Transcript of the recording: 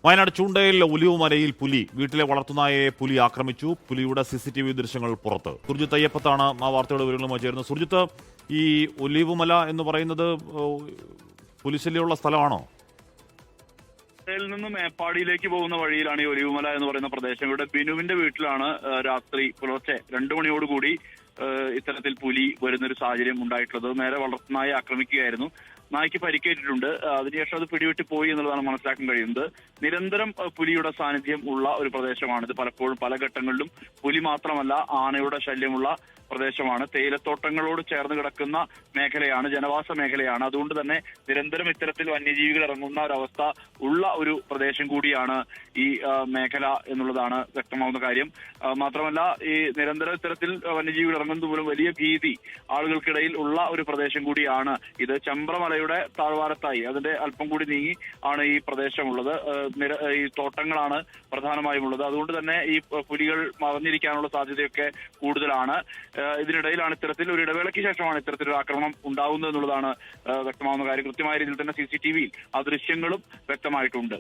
വയനാട് ചൂണ്ടയിൽ ഒലിവുമലയിൽ പുലി വീട്ടിലെ വളർത്തുനായയെ പുലി ആക്രമിച്ചു. പുലിയുടെ CCTV ദൃശ്യങ്ങൾ പുറത്ത്. സുർജിത്ത് അയ്യപ്പത്താണ് ആ വാർത്തയുടെ വിവരങ്ങളുമായി ചേരുന്നത്. സുർജിത്ത്, ഈ ഒലിവുമല എന്ന് പറയുന്നത് പുലിശല്യമുള്ള സ്ഥലമാണോ? യിൽ നിന്ന് മേപ്പാടിയിലേക്ക് പോകുന്ന വഴിയിലാണ് ഈ ഒലിവുമല എന്ന് പറയുന്ന പ്രദേശം. ഇവിടെ ബിനുവിന്റെ വീട്ടിലാണ് രാത്രി പുലർച്ചെ 2 മണിയോടുകൂടി ഇത്തരത്തിൽ പുലി വരുന്നൊരു സാഹചര്യം ഉണ്ടായിട്ടുള്ളത്. നേരെ വളർത്തുനായെ ആക്രമിക്കുകയായിരുന്നു. നായ്ക്ക് പരിക്കേറ്റിട്ടുണ്ട്. അതിനുശേഷം അത് പിടിവിട്ട് പോയി എന്നുള്ളതാണ് മനസ്സിലാക്കാൻ കഴിയുന്നത്. നിരന്തരം പുലിയുടെ സാന്നിധ്യം ഉള്ള ഒരു പ്രദേശമാണിത്. പലപ്പോഴും പല ഘട്ടങ്ങളിലും പുലി മാത്രമല്ല ആനയുടെ ശല്യമുള്ള പ്രദേശമാണ്. തേയിലത്തോട്ടങ്ങളോട് ചേർന്ന് കിടക്കുന്ന മേഖലയാണ്, ജനവാസ മേഖലയാണ്. അതുകൊണ്ട് തന്നെ നിരന്തരം ഇത്തരത്തിൽ വന്യജീവികൾ ഇറങ്ങുന്ന ഒരവസ്ഥ ഉള്ള ഒരു പ്രദേശം കൂടിയാണ് ഈ മേഖല എന്നുള്ളതാണ് വ്യക്തമാവുന്ന കാര്യം. മാത്രമല്ല ഈ നിരന്തരം ഇത്തരത്തിൽ വന്യജീവികൾ ഇറങ്ങുന്നത് മൂലം വലിയ ഭീതി ആളുകൾക്കിടയിൽ ഉള്ള ഒരു പ്രദേശം കൂടിയാണ് ഇത്. ചെമ്പ്രമലയുടെ താഴ്വാരത്തായി അതിന്റെ അല്പം കൂടി നീങ്ങി ആണ് ഈ പ്രദേശമുള്ളത്. ഈ തോട്ടങ്ങളാണ് പ്രധാനമായും ഉള്ളത്. അതുകൊണ്ട് തന്നെ ഈ പുലികൾ മറഞ്ഞിരിക്കാനുള്ള സാധ്യതയൊക്കെ കൂടുതലാണ്. ഇതിനിടയിലാണ് ഇത്തരത്തിൽ ഒരു ഇടവേളയ്ക്ക് ശേഷമാണ് ഇത്തരത്തിലൊരു ആക്രമണം ഉണ്ടാവുന്നത് എന്നുള്ളതാണ് വ്യക്തമാവുന്ന കാര്യം. കൃത്യമായ രീതിയിൽ തന്നെ CCTVയിൽ ആ ദൃശ്യങ്ങളും വ്യക്തമായിട്ടുണ്ട്.